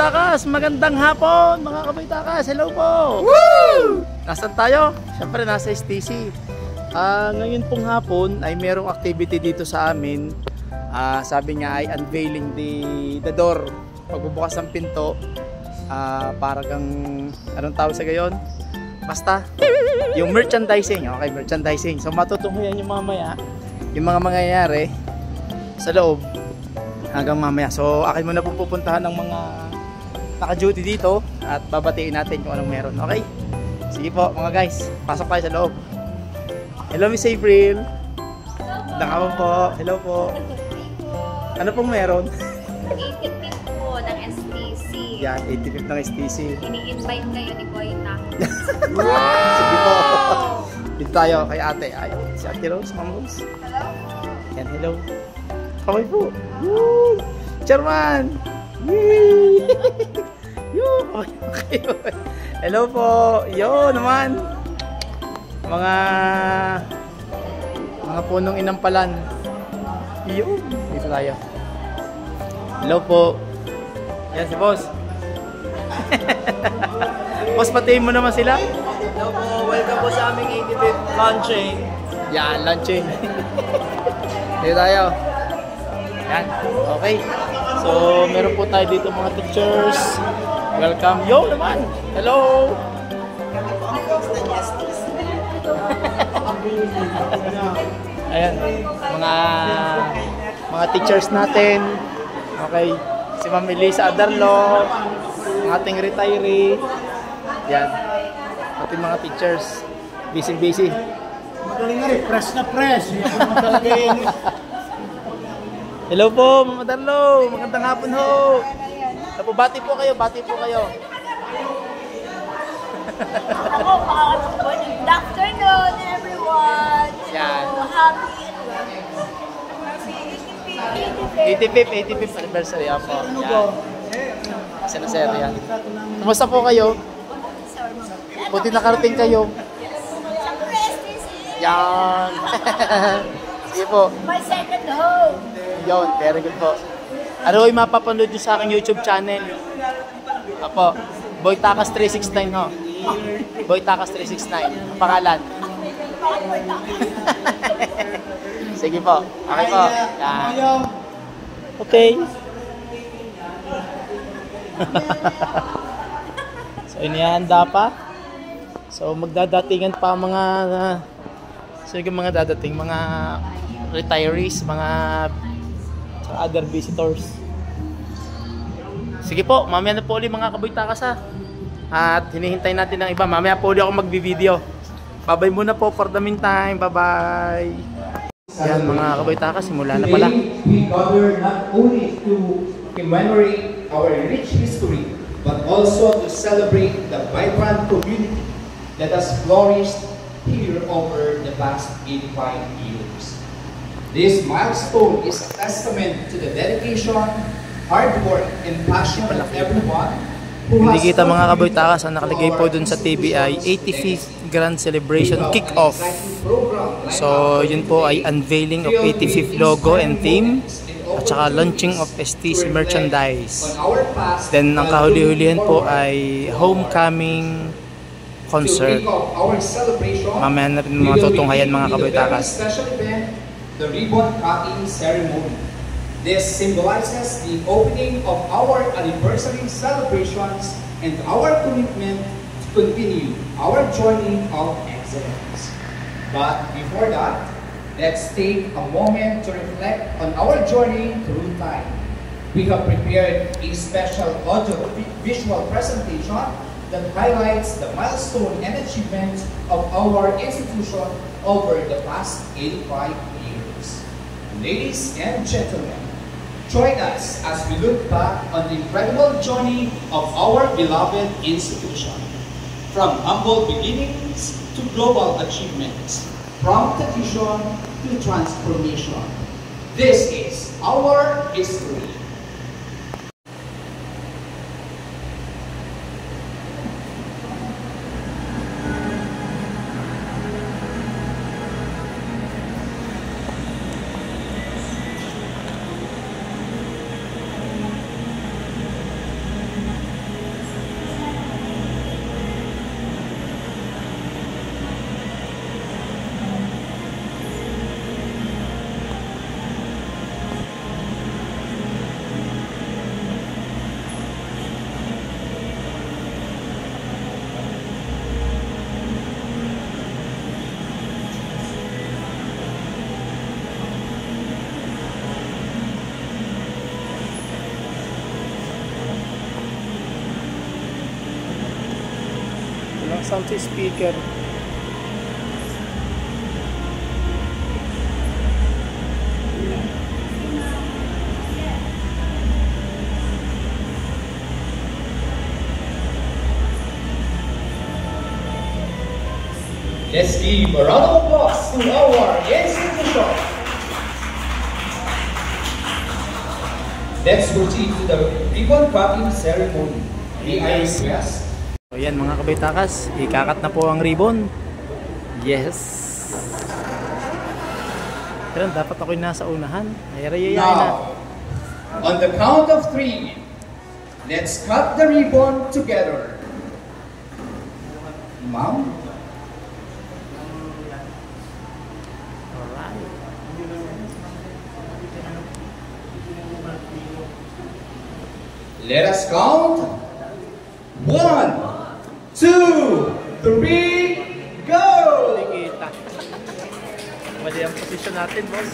Kaboytakas, magandang hapon mga Kaboytakas, hello po! Woo! Nasaan tayo? Siyempre nasa STC. Ngayon pong hapon ay merong activity dito sa amin. Sabi niya ay unveiling the door. Pagbubukas ng pinto, para kang, anong tawag sa gayon? Basta, yung merchandising. Okay, merchandising. So matutunghayan yung mamaya, yung mga mangyayari sa loob hanggang mamaya. So akin muna po pupuntahan ng mga naka-duty dito at babatiin natin kung anong meron. Okay? Sige po mga guys, pasok tayo sa loob. Hello Miss April. Hello po. Hello po. Ano pong meron? 85 po ng STC. Yan, 85 ng STC. Ini-invite kayo ni Boyta. Sige po. Dito tayo kay ate. Ayaw, si Ate Rose, Ma'am Rose. Hello? Yan, hello. Kaway po. Woo! Chairman! Yee! Yoo! Okay. Hello po! Yo naman! Mga punong inampalan. Yo! Dito tayo. Hello po. Yan si boss. Boss, patiin mo naman sila. Hello po, welcome po sa aming 85th launching. Yan, launching. Dito tayo. Yan, okay. So, meron po tayo dito mga teachers. Welcome. Yo naman! Hello! Ayan, mga teachers natin. Okay, si Ma'am Elisa Adarlo, ang ating retiree. Yan, ating mga teachers. Busy. Magaling nga rin, press na press. Talaga yun. Hello po, Mama Darlo. Magandang hapon ho. Tapo, bati po kayo. Ako, good afternoon everyone. Yan. So, happy 85th anniversary po. Yan. Isa na sir, yan. Kumusta po kayo? Buti nakarating kayo. Yan. Sige po. My second home. Yon, very good po. Ano yung mapapanood nyo sa aking YouTube channel? Apo, Boytakas 369 ho. Boytakas 369. Ang pangalan. Sige po. Okay po. Yan. Okay. So, inihanda pa. So, magdadatingan pa mga dadating, mga retirees, mga other visitors. Sige po, mamaya na po ulit mga Kaboytakas ha. At hinihintay natin ng iba. Mamaya po ulit ako mag-video. Bye-bye muna po for the meantime. Bye-bye. Yan mga Kaboytakas, simula na pala. We gather not only to commemorate our rich history, but also to celebrate the vibrant community that has flourished here over the past 85 years. This milestone is a testament to the dedication, hard work, and passion of everyone who Hindi has kita mga Kaboytakas, ang nakalagay po dun sa TBI 85th Grand Celebration Kick-Off. So yun po ay unveiling of 85th logo and theme at saka launching of STC merchandise. Then ang kahuli-hulihan po ay homecoming concert. Mamaya na rin matutunghayan mga Kaboytakas. The ribbon cutting ceremony. This symbolizes the opening of our anniversary celebrations and our commitment to continue our journey of excellence. But before that, let's take a moment to reflect on our journey through time. We have prepared a special audio-visual presentation that highlights the milestone and achievements of our institution over the past 85 years. Ladies and gentlemen, join us as we look back on the incredible journey of our beloved institution. From humble beginnings to global achievements, from tradition to transformation. This is our history. sound sa speaker. Let's give a round of applause to our institution. Let's proceed to the ribbon cutting ceremony. May I request? So yan mga kabaitakas, ikakat na po ang ribbon. Yes. Pero dapat ako'y nasa unahan. Ay na. Now, on the count of 3, let's cut the ribbon together. Ma'am? Alright. Let us count. 1, 2, 3, go! Kita. Mali ang posisyon natin, boss.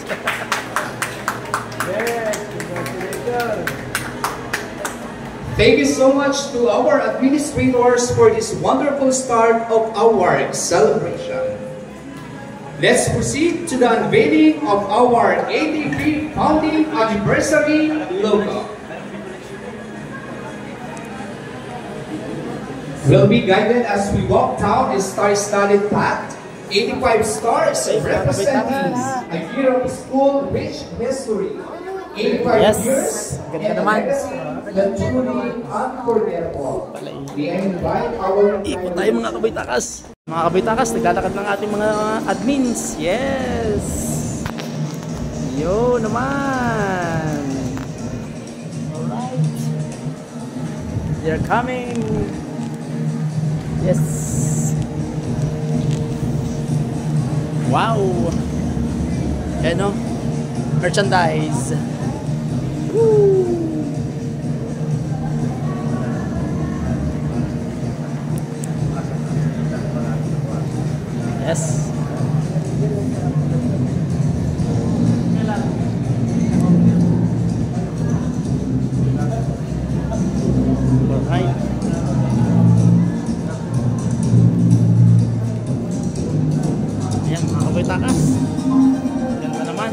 Yes, congratulations. Thank you so much to our administrators for this wonderful start of our celebration. Let's proceed to the unveiling of our 83 founding anniversary logo. We'll be guided as we walk down a star-studded path. 85 stars representing a year of school rich history. 85 Yes, years ganda and a naman. legacy that truly unforgettable. We invite our Ikot tayo mga kabaitakas. Mga kabaitakas, naglalakad ng ating mga admins. Yes! Yo naman! Alright. They're coming! Yes! Wow! Ayan o. Merchandise. Woo! Yes. Alright. Ayan, mga kabaitakas. Ganda naman.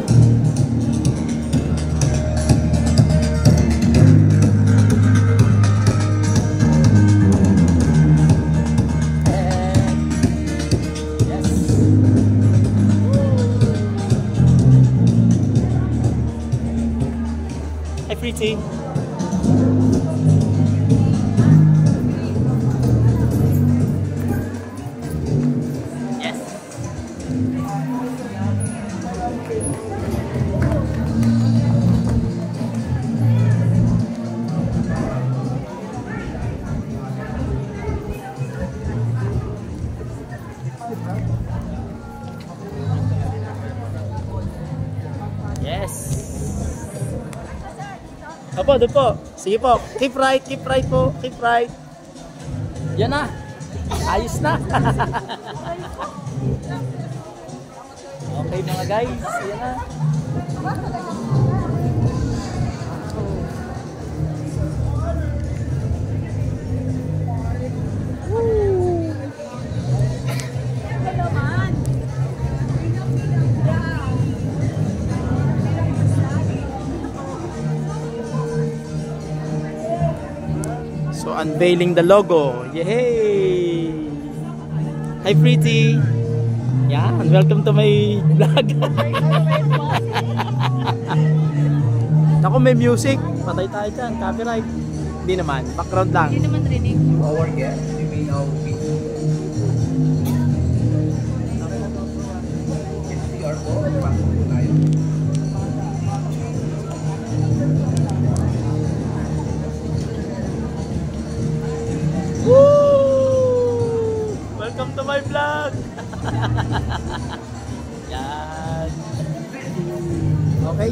Hi, Pretty. Yes. Yes. Opo, doon po. Sige po. Keep right po. Keep right. Yan na. Ayos na. Okay mga guys. Yan na. So unveiling the logo. Yay! Hi Pretty. Yan, welcome to my vlog. Ako may music. Patay tayo dyan. Copyright. Hindi naman. Background lang. Hindi naman rinig. our guest, we may now be CR po, pasok po tayo. Woo! Welcome to my vlog. Yan. Okay.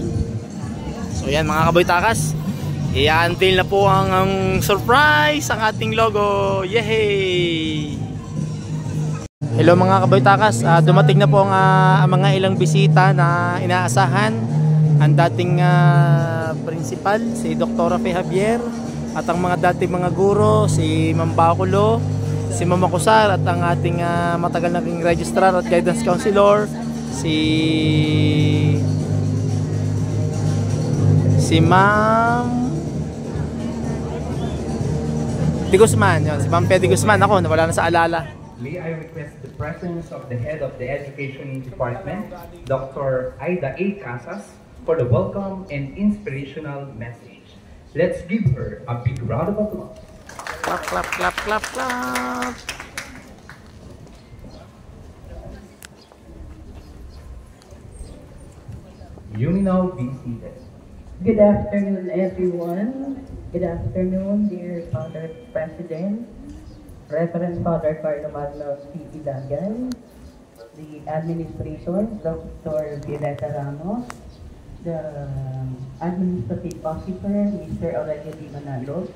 So yan mga kaboy-takas. I-unveil na po ang surprise ang ating logo. Yay! Hello mga kaboy-takas. Dumating na po ang mga ilang bisita na inaasahan. Ang dating principal, si Dr. Fe Javier, at ang mga dating mga guro, si Ma'am Baculo, si Mama Kusar at ang ating matagal naging registrar at guidance counselor, si Ma'am De Guzman, yun, si Ma'am Pedi Guzman. Ako, nawala na sa alala. May I request the presence of the head of the Education Department, Dr. Aida A. Casas, for the welcome and inspirational message. Let's give her a big round of applause. Clap, clap, clap, clap, clap. You may now be seated. Good afternoon, everyone. Good afternoon, dear Father President, Reverend Father Carlo Magno P. Ilagan, the administration, Dr. Violeta Ramos, the administrative officer, Mr. Aurelio Di Manalo,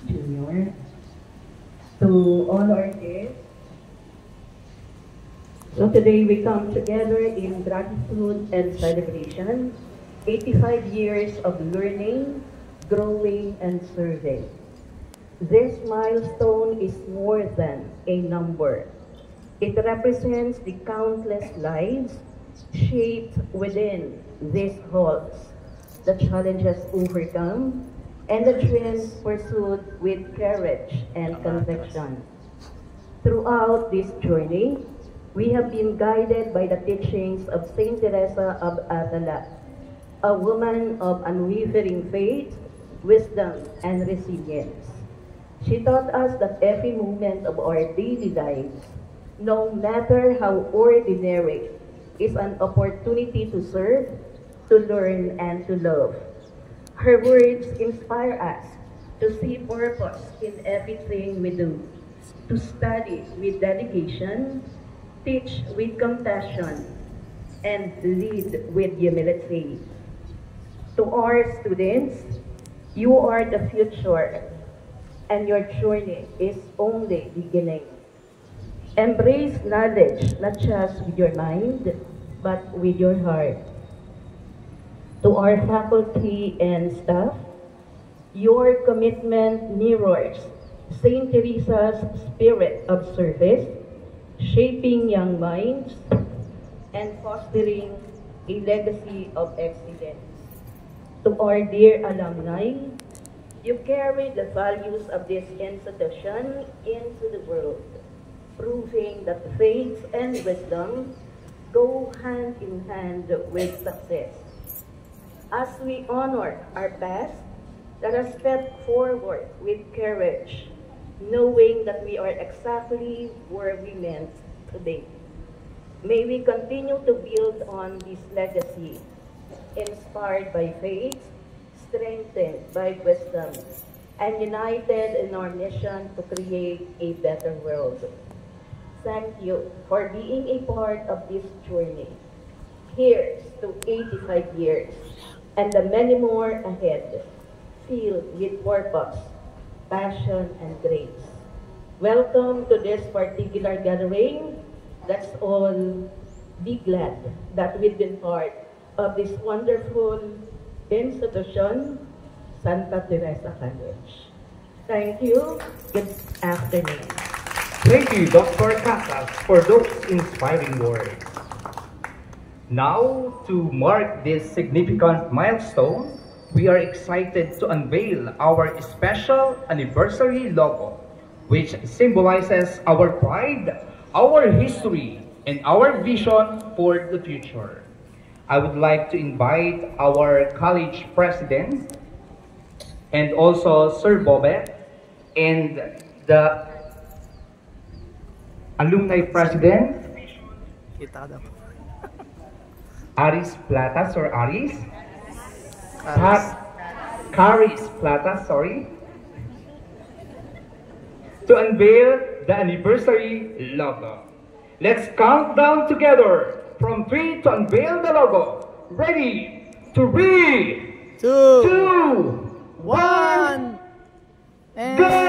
Jr., to all our guests. So today we come together in gratitude and celebration, 85 years of learning, growing, and serving. This milestone is more than a number. It represents the countless lives shaped within these halls, the challenges overcome, and the dreams pursued with courage and conviction. Throughout this journey, we have been guided by the teachings of Saint Teresa of Avila, a woman of unwavering faith, wisdom, and resilience. She taught us that every moment of our daily lives, no matter how ordinary, is an opportunity to serve, to learn, and to love. Her words inspire us to see purpose in everything we do, to study with dedication, teach with compassion, and lead with humility. To our students, you are the future, and your journey is only beginning. Embrace knowledge, not just with your mind, but with your heart. To our faculty and staff, your commitment mirrors Saint Teresa's spirit of service, shaping young minds and fostering a legacy of excellence. To our dear alumni, you carry the values of this institution into the world, proving that faith and wisdom go hand in hand with success. As we honor our past, let us step forward with courage, knowing that we are exactly where we meant to be. May we continue to build on this legacy, inspired by faith, strengthened by wisdom, and united in our mission to create a better world. Thank you for being a part of this journey. Here's to 85 years and the many more ahead, filled with purpose, passion, and grace. Welcome to this particular gathering. Let's all be glad that we've been part of this wonderful institution, Santa Teresa College. Thank you. Good afternoon. Thank you, Dr. Casas, for those inspiring words. Now, to mark this significant milestone, we are excited to unveil our special anniversary logo, which symbolizes our pride, our history, and our vision for the future. I would like to invite our college president and also Sir Bobet and the alumni president, Kita daw. Aris Platas or Aris? Aris. Caris Platas, sorry. To unveil the anniversary logo. Let's count down together from 3 to unveil the logo. Ready? 3, 2, 1, and go!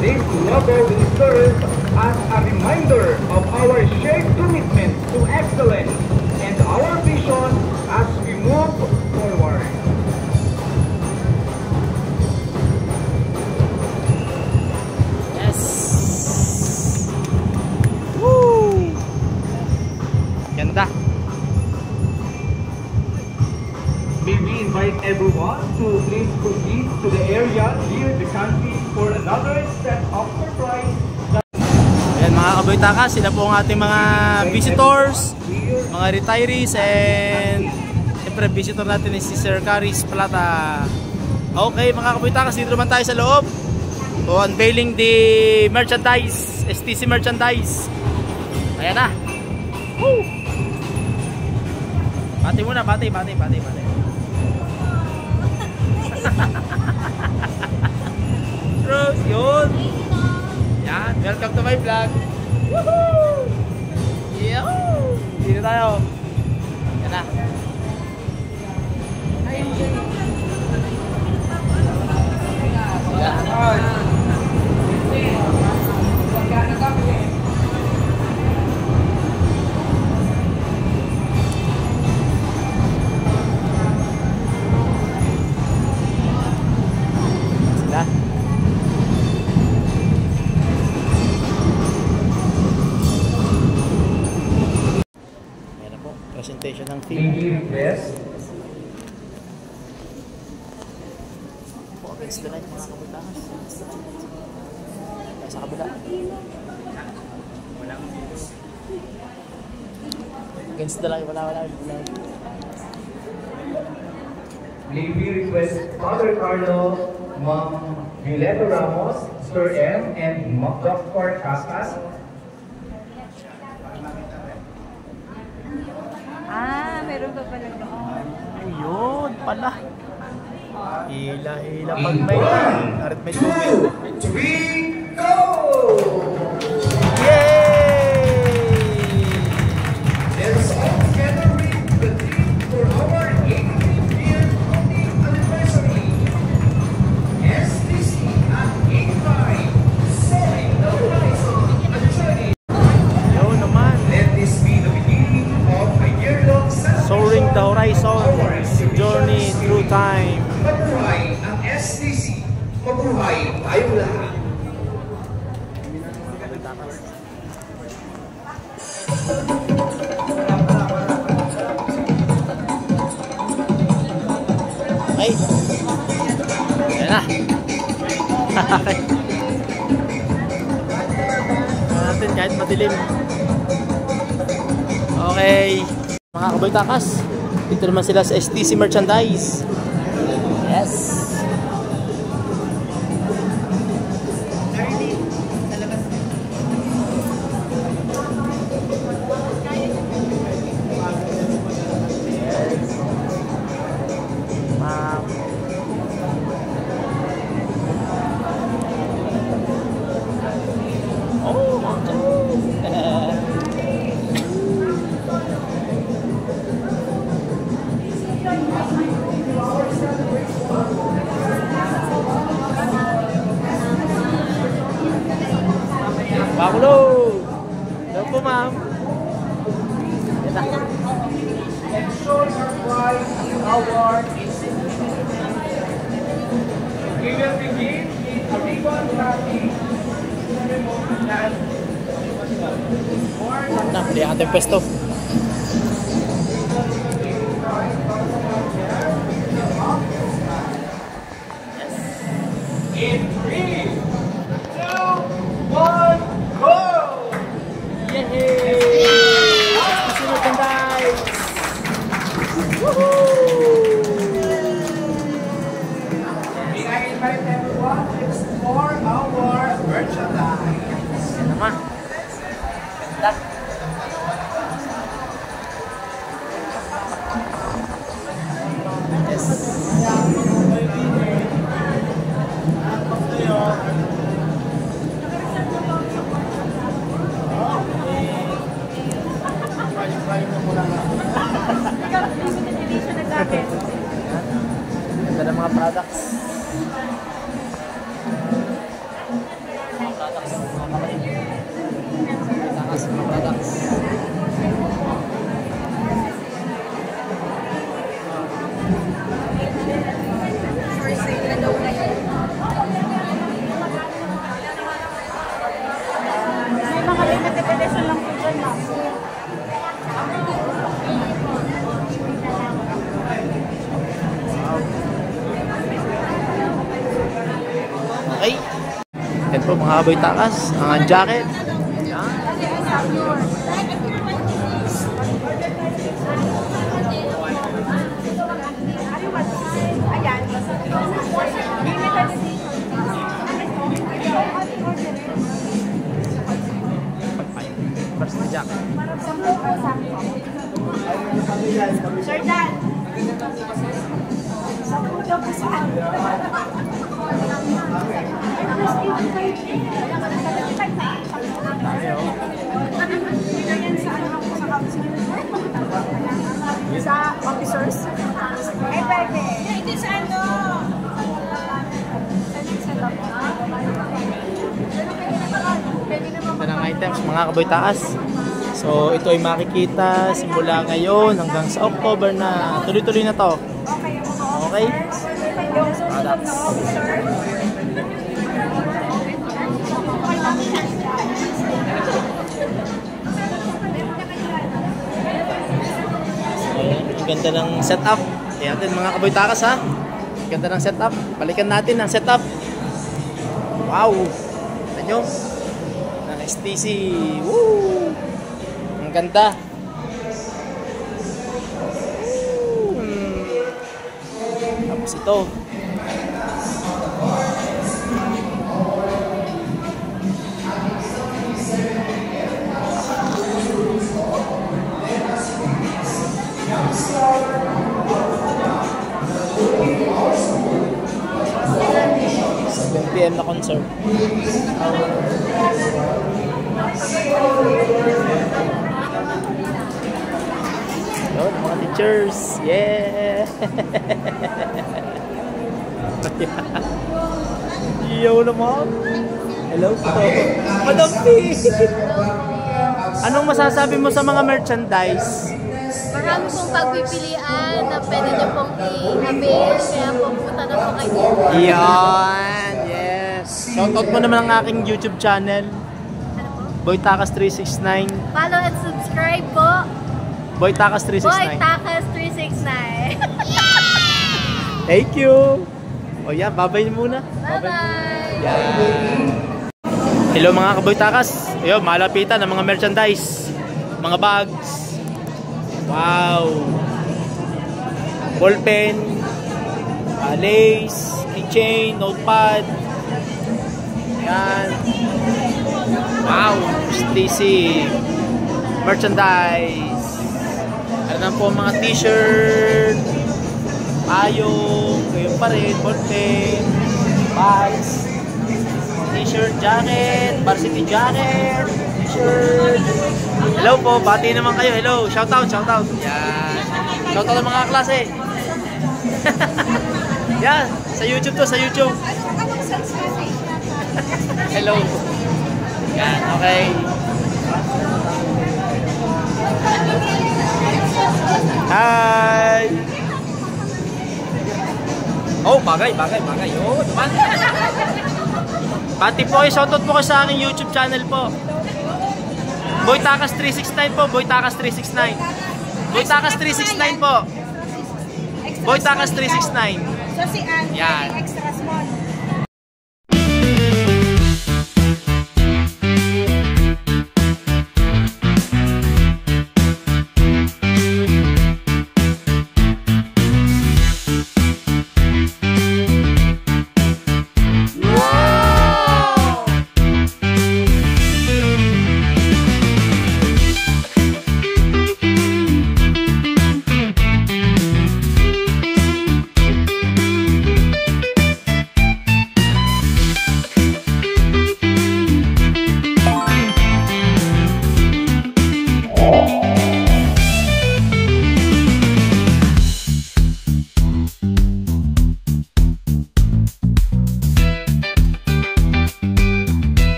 This logo will serve as a reminder of our shared commitment to excellence and our vision as we move forward. Yes! Woo! Ganda! May we invite everyone to please proceed to the area near the canopy for another set of surprise. Ayan mga kaboytaka, sila po ang ating mga visitors, mga retirees, and siyempre visitor natin is si Sir Caris Plata. Okay mga kaboytaka, dito naman tayo sa loob. So unveiling the merchandise, STC merchandise. Ayan na. Woo! Bati muna, bati. Rose, yun. Yan, welcome to my vlog. Woohoo! Yo! Dito tayo. Yan na. Sila. Ayan na po, presentation ng team. Request Po, against the light mga kabutakas. Sa kabila. Against the light, wala. May we request Father Carlo, Ma'am Violeta Ramos, Sir M, and Dr. Casas. Meron pa pala doon. Ayun pala. Hila pag may arit may tubig. 3, go! Yay! Let's all together read the theme for our 18th year founding anniversary. STC at 85, soaring the horizon, a journey. Ayun naman. Let this be the beginning of a year-long celebration. Soaring the horizon, journey through time. Mabuhay ang STC. Mabuhay tayong lahat. Ay! Ayan na! natin kahit madilim. Okay. Mga kaboytakas, dito naman sila sa STC merchandise. Yes. Pakulo! Hello po, ma'am. Yan na. Ensure your pride in our institution. We will begin with a ribbon cutting ceremony and Na, hindi ang ating pwesto. in 3, 2, 1, go! Yay! STC merchandise! Woohoo! May I invite everyone to explore our merchandise. Yan naman. Ganda. Yes. Ganda ng mga products. May mga limited edition lang po dyan, ma'am. Okay. Yan po mga kaboy takas. Ang jacket. First na jacket. Sir Dan. Sampu daw po saan? Sa officers? Eh, pwede. Ito sa ano? Ito ng items mga kaboy taas. So ito ay makikita simula ngayon hanggang sa October na. Tuloy-tuloy na to. Okay? Products. Ang ganda ng setup. Kaya natin mga kaboy takas ha. Ang ganda ng setup. Balikan natin ang setup. Wow! Tignan nyo. Ng STC. Woo! Ang ganda. Tapos ito. PM na concert. Yun, mga teachers. Yeah! Yo naman. Hello po. Madam P. Anong masasabi mo sa mga merchandise? Marami pong pagpipilian na pwede niyo pong i-avail, kaya pumunta na po kayo. Yan, yes. Shoutout mo naman ang aking YouTube channel. Boy Takas 369. Follow and subscribe po. Boy Takas 369. Boy Takas 369. Thank you. O yan, babay muna. Bye-bye. Yan. Hello mga kaboy takas. Ayun, malapitan ng mga merchandise. Mga bags. Wow. Ballpen. Lace. Keychain. Notepad. Yan. Wow. STC. Merchandise. Ano na po mga t-shirt. Payong. Ngayon pa rin. Ballpen. Bags. T-shirt, jacket, varsity jacket, t-shirt. Hello po, bati naman kayo. Hello, shout out, shout out. Yan. Shout out ng mga klase. Yan, sa YouTube to, sa YouTube. Hello. Yan, okay. Hi. Oh, bagay. Oh, naman. Pati po, shoutout po kayo sa aking YouTube channel po. Boy Takas 369 po, Boy Takas 369. Boy Takas 369 po. Boy Takas 369. So si Ann, yan. extra small.